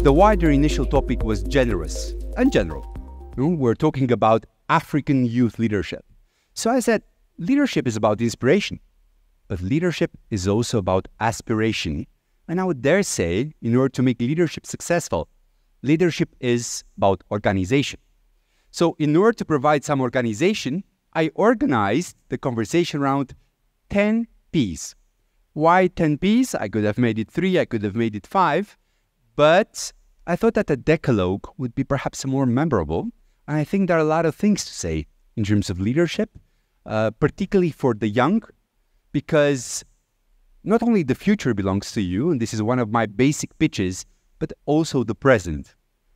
The wider initial topic was generous and general. We're talking about African youth leadership. So I said, leadership is about inspiration, but leadership is also about aspiration. And I would dare say, in order to make leadership successful, leadership is about organization. So in order to provide some organization, I organized the conversation around 10 Ps. Why 10 Ps? I could have made it 3, I could have made it 5, but I thought that a decalogue would be perhaps more memorable. And I think there are a lot of things to say in terms of leadership, particularly for the young, because not only the future belongs to you, and this is one of my basic pitches, but also the present.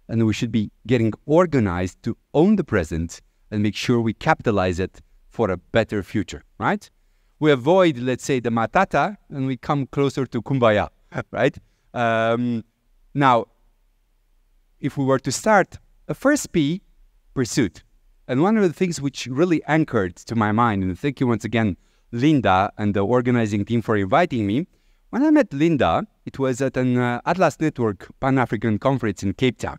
And we should be getting organized to own the present and make sure we capitalize it for a better future, right? We avoid, let's say, the matata, and we come closer to kumbaya, right? Now, if we were to start, a first P, pursuit. And one of the things which really anchored to my mind, and thank you once again, Linda and the organizing team for inviting me. When I met Linda, it was at an Atlas Network Pan-African conference in Cape Town.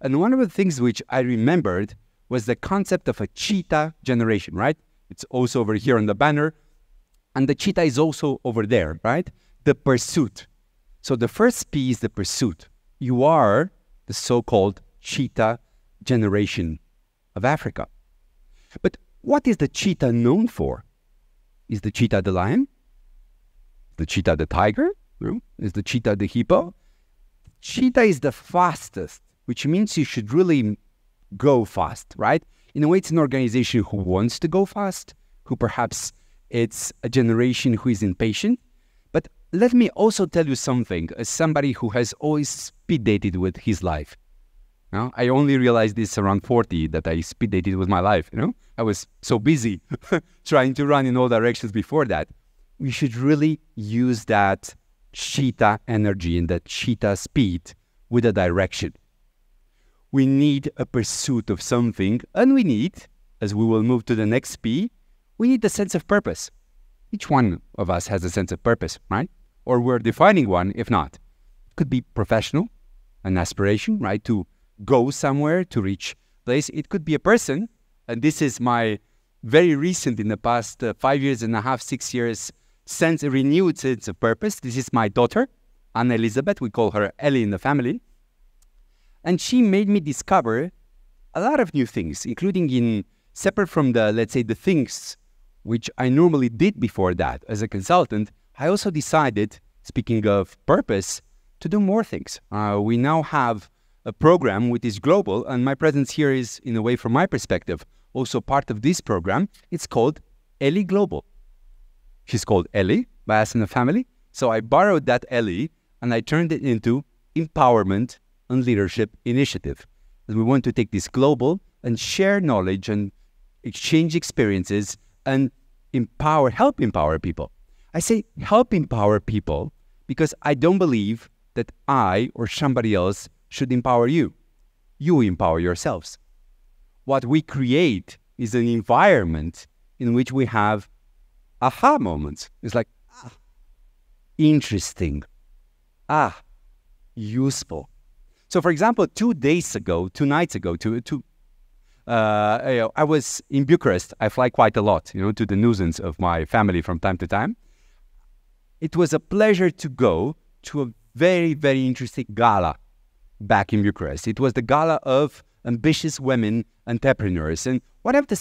And one of the things which I remembered was the concept of a cheetah generation, right? It's also over here on the banner. And the cheetah is also over there, right? The pursuit. So the first P is the pursuit. You are the so-called cheetah generation of Africa. But what is the cheetah known for? Is the cheetah the lion? The cheetah the tiger? Is the cheetah the hippo? Cheetah is the fastest, which means you should really go fast, right? In a way, it's an organization who wants to go fast, who perhaps it's a generation who is impatient. But let me also tell you something, as somebody who has always speed dated with his life. Now, I only realized this around 40, that I speed dated with my life, I was so busy trying to run in all directions before that. We should really use that cheetah energy and that cheetah speed with a direction. We need a pursuit of something, and we need, as we will move to the next P, we need a sense of purpose. Each one of us has a sense of purpose, right? Or we're defining one, if not. It could be professional, an aspiration, right? To go somewhere, to reach a place. It could be a person, and this is my very recent, in the past 5 years and a half, 6 years, renewed sense of purpose. This is my daughter, Anna Elizabeth. We call her Ellie in the family. And she made me discover a lot of new things, including separate from the, let's say, the things which I normally did before that as a consultant. I also decided, speaking of purpose, to do more things. We now have a program which is global, and my presence here is, in a way, from my perspective, also part of this program. It's called Ellie Global. She's called Ellie by us in the family. So I borrowed that Ellie and I turned it into Empowerment and Leadership Initiative. And we want to take this global and share knowledge and exchange experiences and help empower people. I say help empower people because I don't believe that I or somebody else should empower you. You empower yourselves. What we create is an environment in which we have aha moments. It's like, interesting, useful. So for example, 2 nights ago, I was in Bucharest. I fly quite a lot, to the nuisance of my family from time to time. It was a pleasure to go to a very, very interesting gala back in Bucharest. It was the gala of ambitious women entrepreneurs. And all the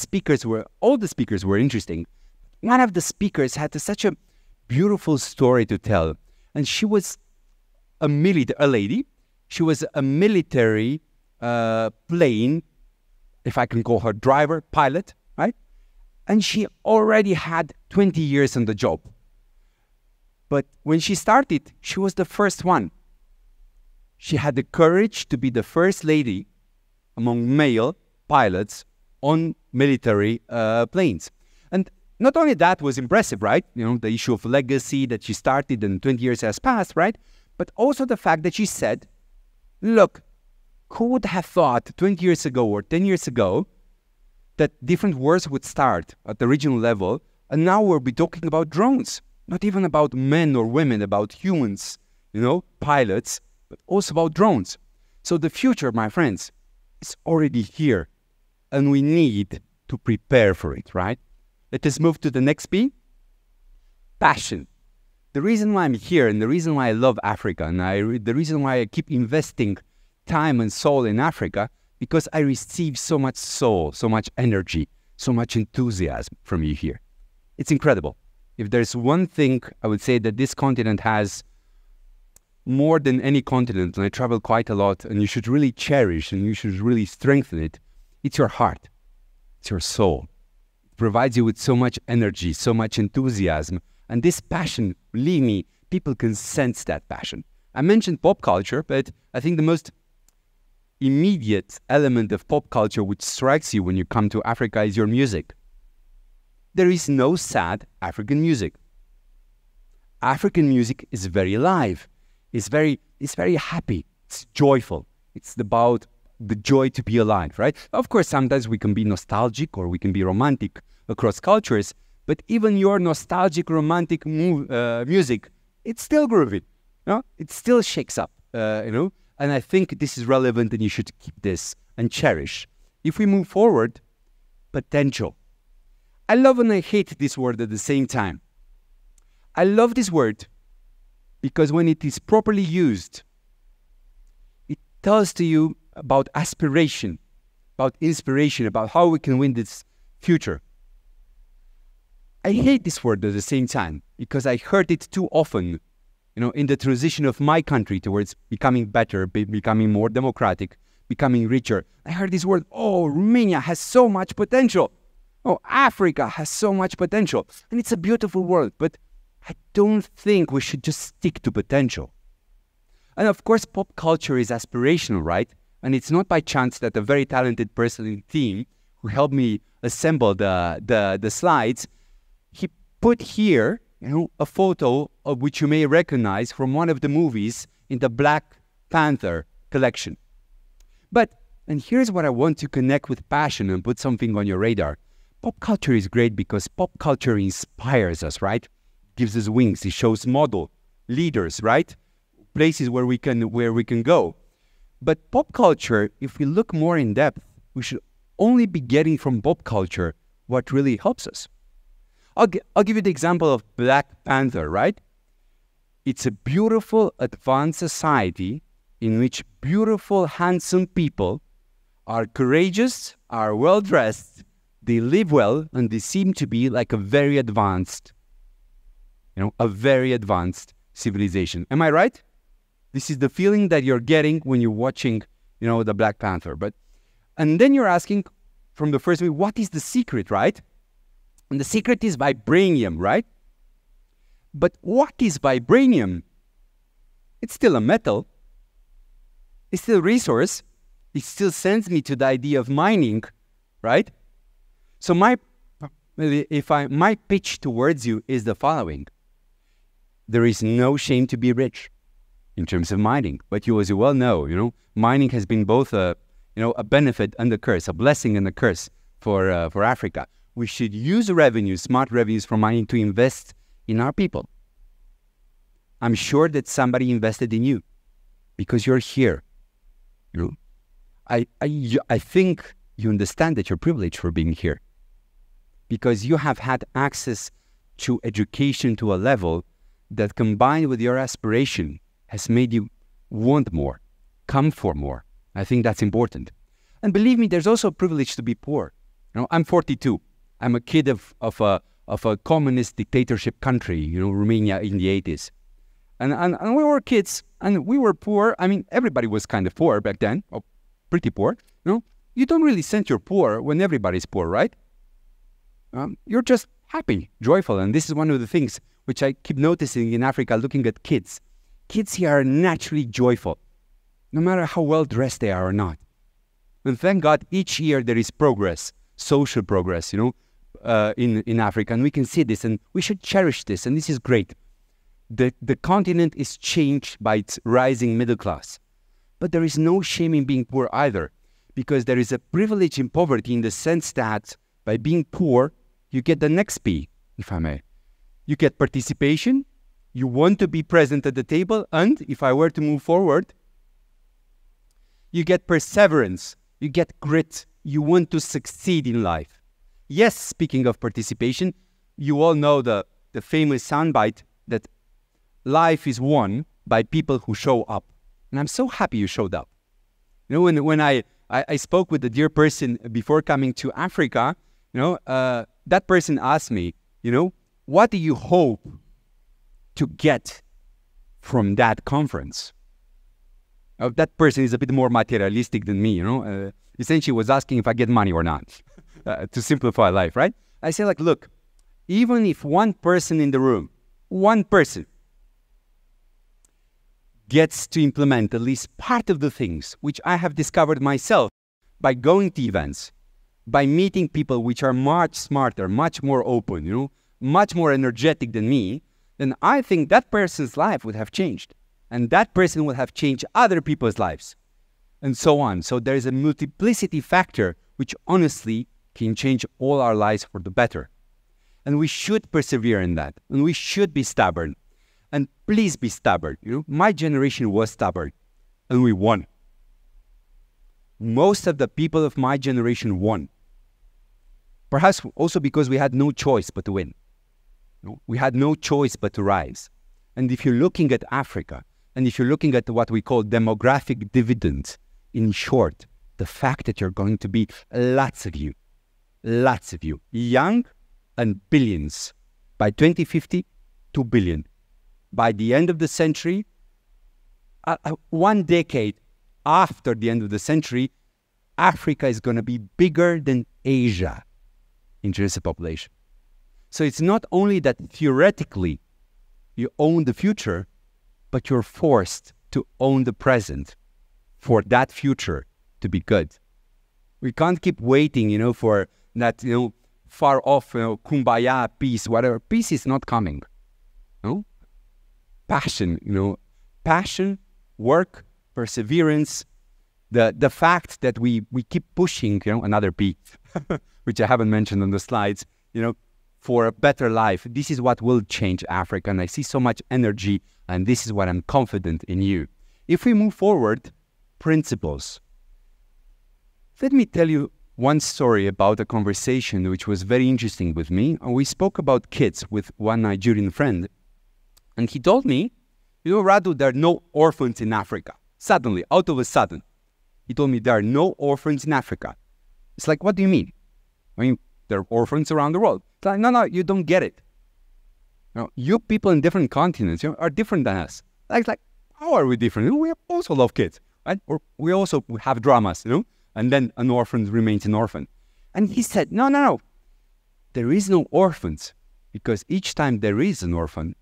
speakers were interesting. One of the speakers had such a beautiful story to tell. And she was a lady. She was a military plane, if I can call her driver, pilot, right? And she already had 20 years on the job. But when she started, she was the first one. She had the courage to be the first lady among male pilots on military planes. And not only that was impressive, right? The issue of legacy that she started and 20 years has passed, right? But also the fact that she said, look, who would have thought 20 years ago or 10 years ago that different wars would start at the regional level, and now we'll be talking about drones, not even about men or women, about humans, pilots, but also about drones. So the future, my friends, is already here, and we need to prepare for it, right? Let us move to the next P. Passion. The reason why I'm here and the reason why I love Africa and the reason why I keep investing time and soul in Africa, because I receive so much soul, so much energy, so much enthusiasm from you here. It's incredible. If there's one thing I would say that this continent has more than any continent, and I travel quite a lot, and you should really cherish and you should really strengthen it, it's your heart. It's your soul. It provides you with so much energy, so much enthusiasm. And this passion, believe me, people can sense that passion. I mentioned pop culture, but I think the most immediate element of pop culture which strikes you when you come to Africa is your music. There is no sad African music. African music is very alive. It's very happy. It's joyful. It's about the joy to be alive, right? Of course, sometimes we can be nostalgic or we can be romantic across cultures, but even your nostalgic, romantic music, it's still groovy. No? It still shakes up, And I think this is relevant and you should keep this and cherish. If we move forward, potential. I love and I hate this word at the same time. I love this word because when it is properly used, it tells to you about aspiration, about inspiration, about how we can win this future. I hate this word at the same time because I heard it too often, in the transition of my country towards becoming better, becoming more democratic, becoming richer. I heard this word, Romania has so much potential. Africa has so much potential. And it's a beautiful word, but I don't think we should just stick to potential. And of course, pop culture is aspirational, right? And it's not by chance that a very talented person in the team who helped me assemble the slides, he put here, a photo of which you may recognize from one of the movies in the Black Panther collection. And here's what I want to connect with passion and put something on your radar. Pop culture is great because pop culture inspires us, right? Gives us wings. It shows model, leaders, right? Places where we can go. But pop culture, if we look more in depth, we should only be getting from pop culture what really helps us. I'll give you the example of Black Panther, right? It's a beautiful, advanced society in which beautiful, handsome people are courageous, are well-dressed, they live well, and they seem to be like a very advanced civilization. Am I right? This is the feeling that you're getting when you're watching, the Black Panther. And then you're asking from the first movie, what is the secret, right? And the secret is vibranium, right? But what is vibranium? It's still a metal. It's still a resource. It still sends me to the idea of mining, right? So my pitch towards you is the following. There is no shame to be rich in terms of mining. But you, as you well know, mining has been both a benefit and a curse, a blessing and a curse for Africa. We should use revenues, smart revenues from mining to invest in our people. I'm sure that somebody invested in you because you're here. I think you understand that you're privileged for being here because you have had access to education to a level that, combined with your aspiration, has made you want more, come for more. I think that's important. And believe me, there's also a privilege to be poor. I'm 42. I'm a kid of a communist dictatorship country, Romania in the 80s. And we were kids and we were poor. I mean, everybody was kind of poor back then, or pretty poor. You don't really sense you're poor when everybody's poor, right? You're just happy, joyful. And this is one of the things which I keep noticing in Africa, looking at kids. Kids here are naturally joyful, no matter how well dressed they are or not. And thank God, each year there is progress, social progress, in Africa. And we can see this and we should cherish this. And this is great. The continent is changed by its rising middle class. But there is no shame in being poor either, because there is a privilege in poverty in the sense that by being poor, you get the next P, if I may. You get participation, you want to be present at the table, and if I were to move forward, You get perseverance. You get grit. You want to succeed in life. Yes, speaking of participation, you all know the famous soundbite that life is won by people who show up. And I'm so happy you showed up. You know, when I spoke with a dear person before coming to Africa, you know, that person asked me, you know, what do you hope to get from that conference? That person is a bit more materialistic than me, you know. Essentially was asking if I get money or not, to simplify life, right? I say like, look, even if one person in the room, one person gets to implement at least part of the things which I have discovered myself by going to events, by meeting people which are much smarter, much more open, you know, much more energetic than me, then I think that person's life would have changed. And that person would have changed other people's lives, and so on. So there is a multiplicity factor which honestly can change all our lives for the better. And we should persevere in that. And we should be stubborn. And please be stubborn. You know, my generation was stubborn, and we won. Most of the people of my generation won. Perhaps also because we had no choice but to win. You know, we had no choice but to rise. And if you're looking at Africa, and if you're looking at what we call demographic dividend, in short, the fact that you're going to be lots of you, young and billions. By 2050, 2 billion. By the end of the century, 1 decade after the end of the century, Africa is going to be bigger than Asia in terms of population. So it's not only that theoretically you own the future, but you're forced to own the present for that future to be good. We can't keep waiting, you know, for that, you know, far off, you know, kumbaya, peace, whatever. Peace is not coming. No? Passion, you know, passion, work, perseverance, the fact that we keep pushing, you know, another P, which I haven't mentioned on the slides, you know, for a better life. This is what will change Africa, and I see so much energy, and this is what I'm confident in you. If we move forward, principles. Let me tell you one story about a conversation which was very interesting with me. We spoke about kids with one Nigerian friend, and he told me, you know, Radu, there are no orphans in Africa. Suddenly, out of a sudden, he told me there are no orphans in Africa. It's like, what do you mean? I mean, there are orphans around the world. It's like, no, you don't get it. You know, you people in different continents, you know, are different than us. Like, how are we different? You know, we also love kids, right? Or we also have dramas, you know, and then an orphan remains an orphan. And he said, no. There is no orphans, because each time there is an orphan,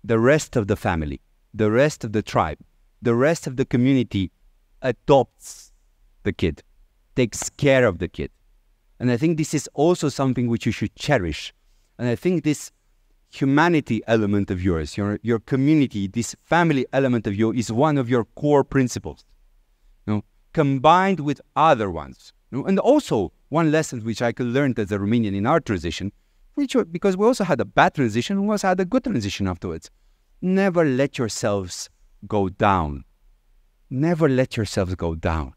the rest of the family, the rest of the tribe, the rest of the community adopts the kid, takes care of the kid. And I think this is also something which you should cherish. And I think this humanity element of yours, your community, this family element of yours is one of your core principles, you know, combined with other ones. You know? And also one lesson which I could learn as a Romanian in our transition, because we also had a bad transition, we also had a good transition afterwards. Never let yourselves go down. Never let yourselves go down.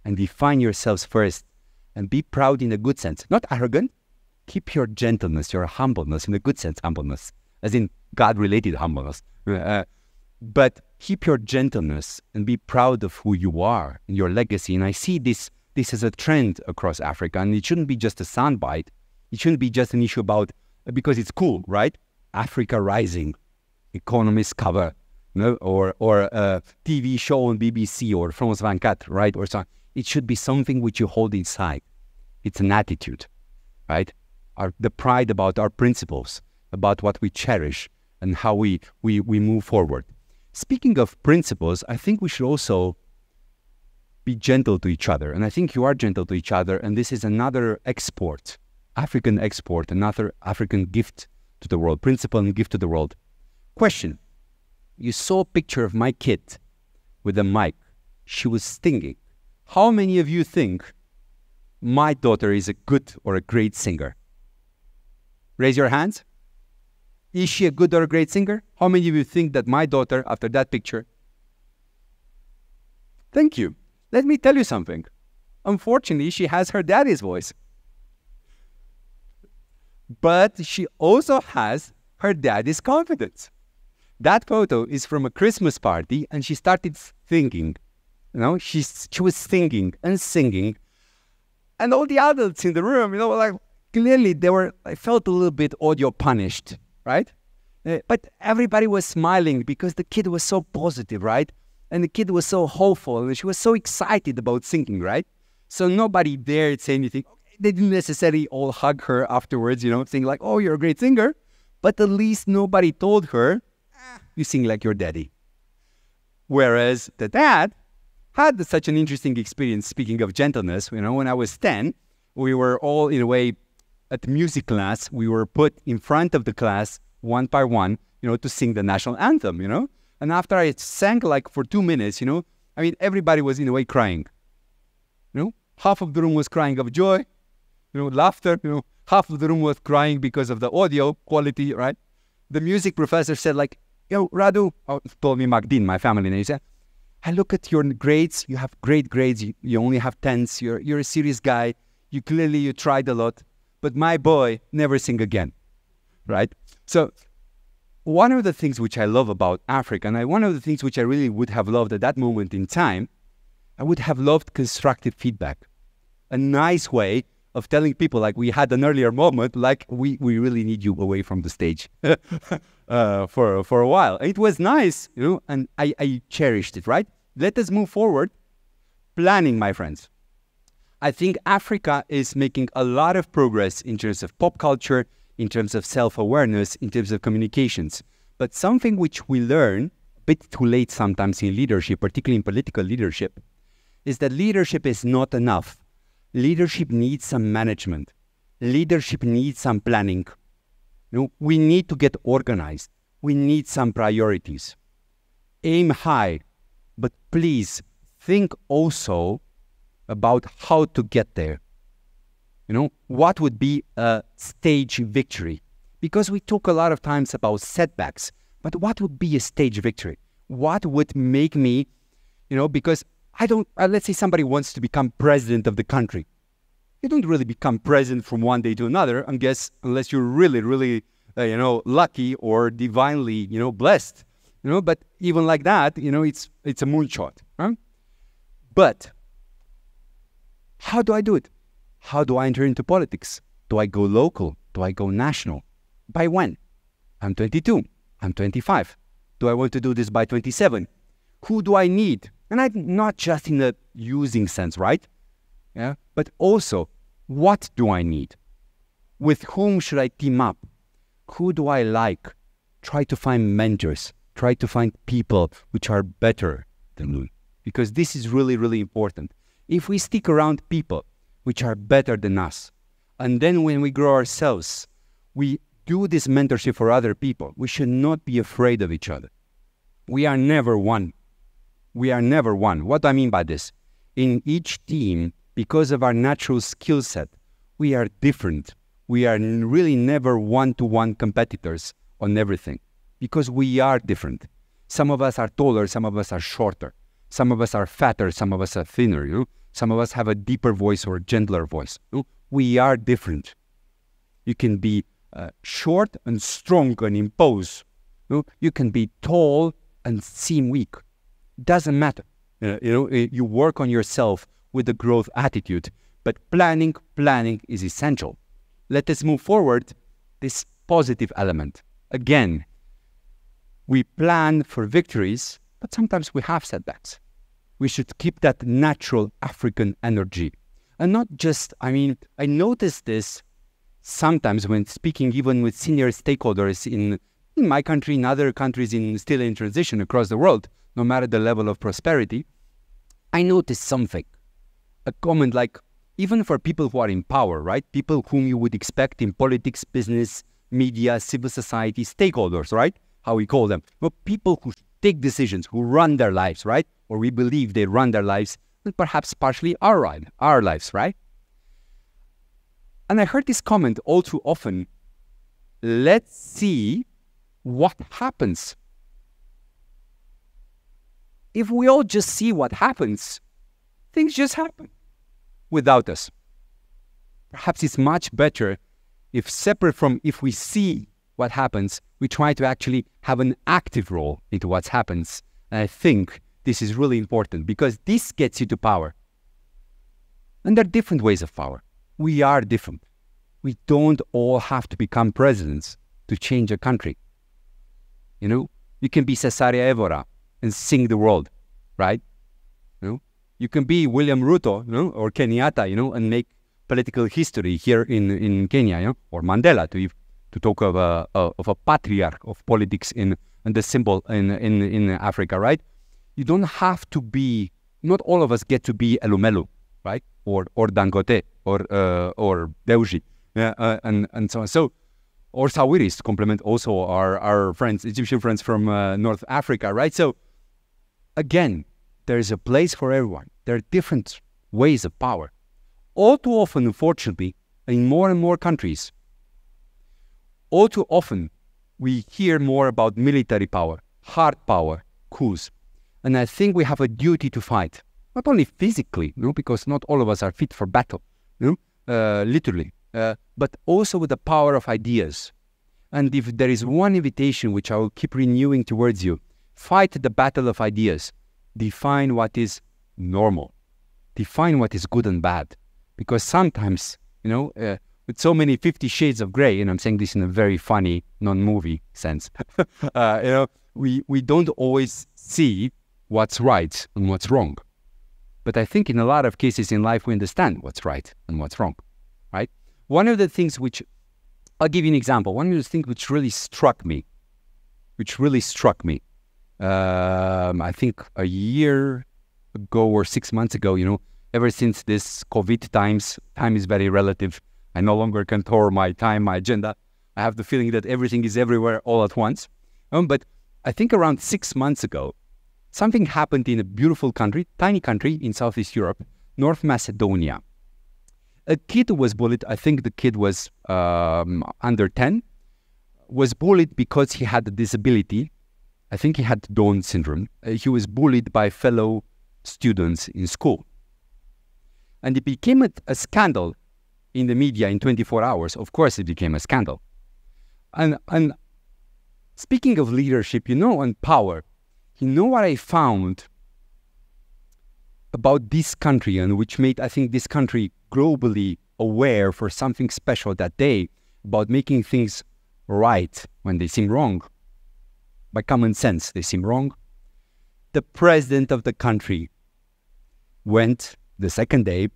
And define yourselves first. And be proud in a good sense, not arrogant. Keep your gentleness, your humbleness, in a good sense, humbleness, as in God-related humbleness. But keep your gentleness and be proud of who you are and your legacy. And I see this as a trend across Africa, and it shouldn't be just a soundbite. It shouldn't be just an issue about, because it's cool, right? Africa Rising, Economist cover, you know, or a TV show on BBC or France 24, right? Or something. It should be something which you hold inside. It's an attitude, right? The pride about our principles, about what we cherish and how we move forward. Speaking of principles, I think we should also be gentle to each other. And I think you are gentle to each other. And this is another export, African export, another African gift to the world, principle and gift to the world. Question. You saw a picture of my kid with a mic. She was singing. How many of you think my daughter is a good or a great singer? Raise your hands. Is she a good or a great singer? How many of you think that my daughter, after that picture? Thank you. Let me tell you something. Unfortunately, she has her daddy's voice. But she also has her daddy's confidence. That photo is from a Christmas party, and she started singing. She was singing and singing. And all the adults in the room, like clearly I felt a little bit audio punished, right? But everybody was smiling because the kid was so positive, right? And the kid was so hopeful, and she was so excited about singing, right? So nobody dared say anything. They didn't necessarily all hug her afterwards, saying like, oh, you're a great singer. But at least nobody told her, you sing like your daddy. Whereas the dad had such an interesting experience, speaking of gentleness. When I was 10, we were all, in a way, at music class. We were put in front of the class, one by one, to sing the national anthem, And after I sang like for 2 minutes, everybody was in a way crying. Half of the room was crying of joy, laughter, half of the room was crying because of the audio quality, right? The music professor said like, Radu, told me Magdin, my family name, he said, I look at your grades, you have great grades, you only have 10s, you're a serious guy, you tried a lot, but my boy, never sing again, right? So one of the things which I love about Africa, and one of the things which I really would have loved at that moment in time, I would have loved constructive feedback. A nice way of telling people, like we had an earlier moment, like we really need you away from the stage for a while. It was nice, and I cherished it, right? Let us move forward. Planning, my friends. I think Africa is making a lot of progress in terms of pop culture, in terms of self-awareness, in terms of communications. But something which we learn a bit too late sometimes in leadership, particularly in political leadership, is that leadership is not enough. Leadership needs some management. Leadership needs some planning. We need to get organized. We need some priorities. Aim high, but please think also about how to get there. What would be a stage victory? Because we talk a lot of times about setbacks, but what would be a stage victory? What would make me, because let's say somebody wants to become president of the country. You don't really become president from one day to another, unless you're really, really, lucky or divinely, blessed. But even like that, it's a moonshot. Right? But how do I do it? How do I enter into politics? Do I go local? Do I go national? By when? I'm 22. I'm 25. Do I want to do this by 27? Who do I need? And I'm not just in the using sense, right? Yeah. But also, what do I need? With whom should I team up? Who do I like? Try to find mentors. Try to find people which are better than you. Because this is really, really important. If we stick around people which are better than us, and then when we grow ourselves, we do this mentorship for other people, we should not be afraid of each other. We are never one. We are never one. What do I mean by this? In each team, because of our natural skill set, we are different. We are really never one-to-one competitors on everything because we are different. Some of us are taller, some of us are shorter. Some of us are fatter, some of us are thinner. Some of us have a deeper voice or a gentler voice. We are different. You can be short and strong and impose. You can be tall and seem weak. Doesn't matter. You work on yourself with the growth attitude, but planning is essential. Let us move forward this positive element. Again, we plan for victories, but sometimes we have setbacks. We should keep that natural African energy. And not just, I noticed this sometimes when speaking even with senior stakeholders in my country, in other countries still in transition across the world, no matter the level of prosperity, I noticed something. A comment like, even for people who are in power, right? People whom you would expect in politics, business, media, civil society, stakeholders, right? How we call them. But people who take decisions, who run their lives, right? Or we believe they run their lives, and perhaps partially our lives, right? And I heard this comment all too often. Let's see what happens. If we all just see what happens, things just happen without us. Perhaps it's much better if separate from if we see what happens, we try to actually have an active role into what happens. And I think this is really important because this gets you to power. And there are different ways of power. We are different. We don't all have to become presidents to change a country. You know, you can be Cesaria Evora and sing the world, right? You know, you can be William Ruto, you know, or Kenyatta, you know, and make political history here in Kenya, you know, or Mandela to talk of a patriarch of politics in the symbol in Africa, right? You don't have to be. Not all of us get to be Elumelu, right? Or Dangote or Deuji, and so on. So, or Sawiris to complement also our friends, Egyptian friends from North Africa, right? So, again, there is a place for everyone. There are different ways of power. All too often, unfortunately, in more and more countries, all too often, we hear more about military power, hard power, coups. And I think we have a duty to fight, not only physically, you know, because not all of us are fit for battle, you know, literally, but also with the power of ideas. And if there is one invitation which I will keep renewing towards you, fight the battle of ideas. Define what is normal. Define what is good and bad. Because sometimes, you know, with so many 50 Shades of Grey, and I'm saying this in a very funny, non-movie sense, you know, we don't always see what's right and what's wrong. But I think in a lot of cases in life, we understand what's right and what's wrong, right? One of the things which, I'll give you an example. One of the things which really struck me, I think a year ago or 6 months ago, you know, ever since this COVID times, time is very relative. I no longer control my time, my agenda. I have the feeling that everything is everywhere all at once. But I think around 6 months ago, something happened in a beautiful country, tiny country in Southeast Europe, North Macedonia. A kid was bullied. I think the kid was under 10, was bullied because he had a disability. I think he had Down syndrome. He was bullied by fellow students in school. And it became a scandal in the media in 24 hours. Of course, it became a scandal. And speaking of leadership, you know, and power, you know what I found about this country and which made, I think, this country globally aware for something special that day about making things right when they seem wrong. By common sense, they seem wrong. The president of the country went the second day.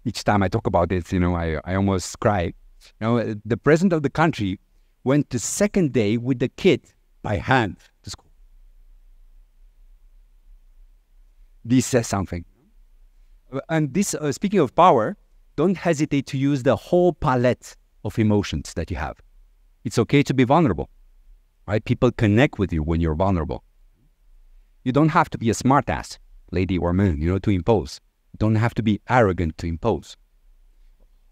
Each time I talk about it, you know, I almost cry. You know, the president of the country went the second day with the kid by hand to school. This says something. And this, speaking of power, don't hesitate to use the whole palette of emotions that you have. It's okay to be vulnerable, right? People connect with you when you're vulnerable. You don't have to be a smartass, lady or man, you know, to impose. You don't have to be arrogant to impose.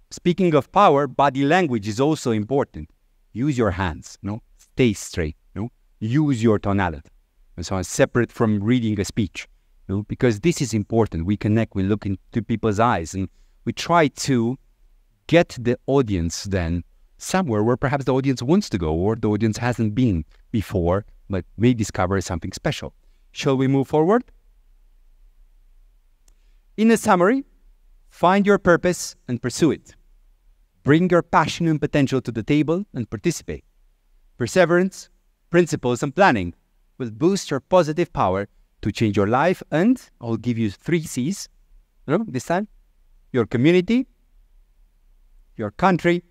Speaking of power, body language is also important. Use your hands, you know, stay straight, you know, use your tonality. And so on, separate from reading a speech. You know, because this is important. We connect, we look into people's eyes, and we try to get the audience then somewhere where perhaps the audience wants to go or the audience hasn't been before, but may discover something special. Shall we move forward? In a summary, find your purpose and pursue it. Bring your passion and potential to the table and participate. Perseverance, principles, and planning will boost your positive power to change your life, and I'll give you 3 C's, you know, this time: your community, your country,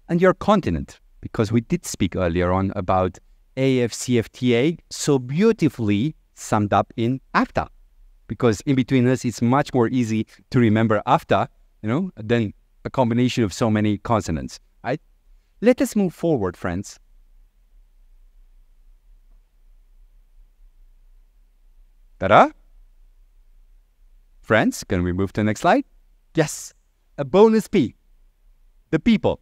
and your continent. Because we did speak earlier on about AFCFTA, so beautifully summed up in AFTA. Because in between us, it's much more easy to remember AFTA, you know, than a combination of so many consonants, right? Let us move forward, friends. Ta-da! Friends, can we move to the next slide? Yes, a bonus P, the people.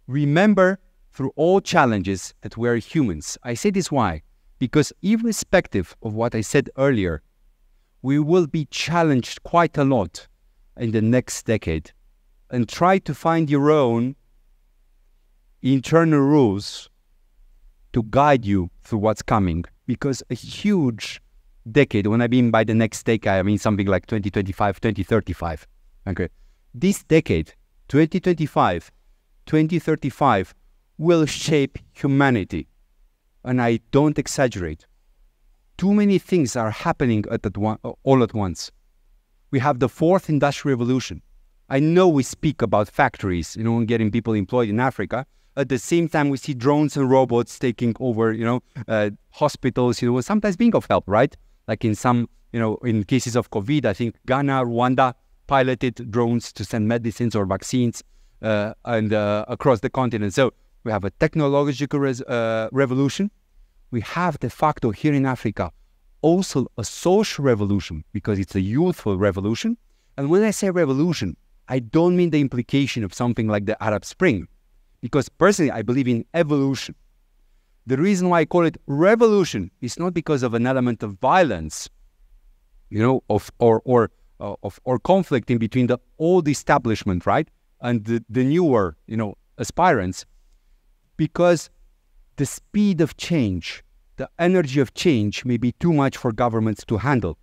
Remember through all challenges that we are humans. I say this why? Because irrespective of what I said earlier, we will be challenged quite a lot in the next decade, and try to find your own internal rules to guide you through what's coming, because a huge decade, when I mean by the next decade, I mean something like 2025, 2035. Okay. This decade, 2025, 2035, will shape humanity. And I don't exaggerate. Too many things are happening all at once. We have the fourth industrial revolution. I know we speak about factories, and getting people employed in Africa. At the same time, we see drones and robots taking over, hospitals, sometimes being of help, right? Like in some, in cases of COVID, I think Ghana, Rwanda piloted drones to send medicines or vaccines and across the continent. So we have a technological revolution. We have de facto here in Africa also a social revolution, because it's a youthful revolution. And when I say revolution, I don't mean the implication of something like the Arab Spring, because personally I believe in evolution. The reason why I call it revolution is not because of an element of violence, or conflict in between the old establishment, right, and the newer, aspirants, because the speed of change, the energy of change may be too much for governments to handle.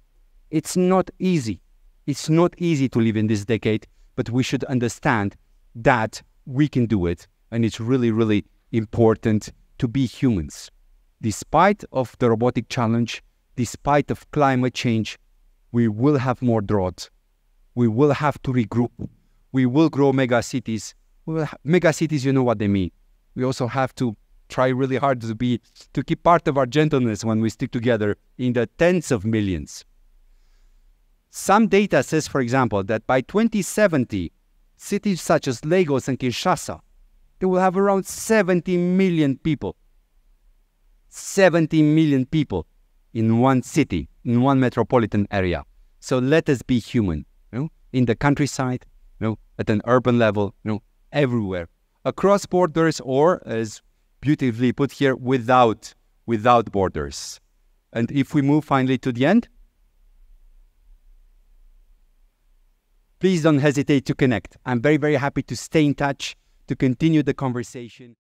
It's not easy. It's not easy to live in this decade, but we should understand that we can do it, and it's really, really important to be humans. Despite of the robotic challenge, despite of climate change, we will have more drought. We will have to regroup. We will grow mega cities. Mega cities, you know what they mean. We also have to try really hard to keep part of our gentleness when we stick together in the tens of millions. Some data says, for example, that by 2070, cities such as Lagos and Kinshasa, they will have around 70 million people. 70 million people in one city, in one metropolitan area. So let us be human, in the countryside, at an urban level, everywhere, across borders, or as beautifully put here, without borders. And if we move finally to the end, please don't hesitate to connect. I'm very, very happy to stay in touch, to continue the conversation.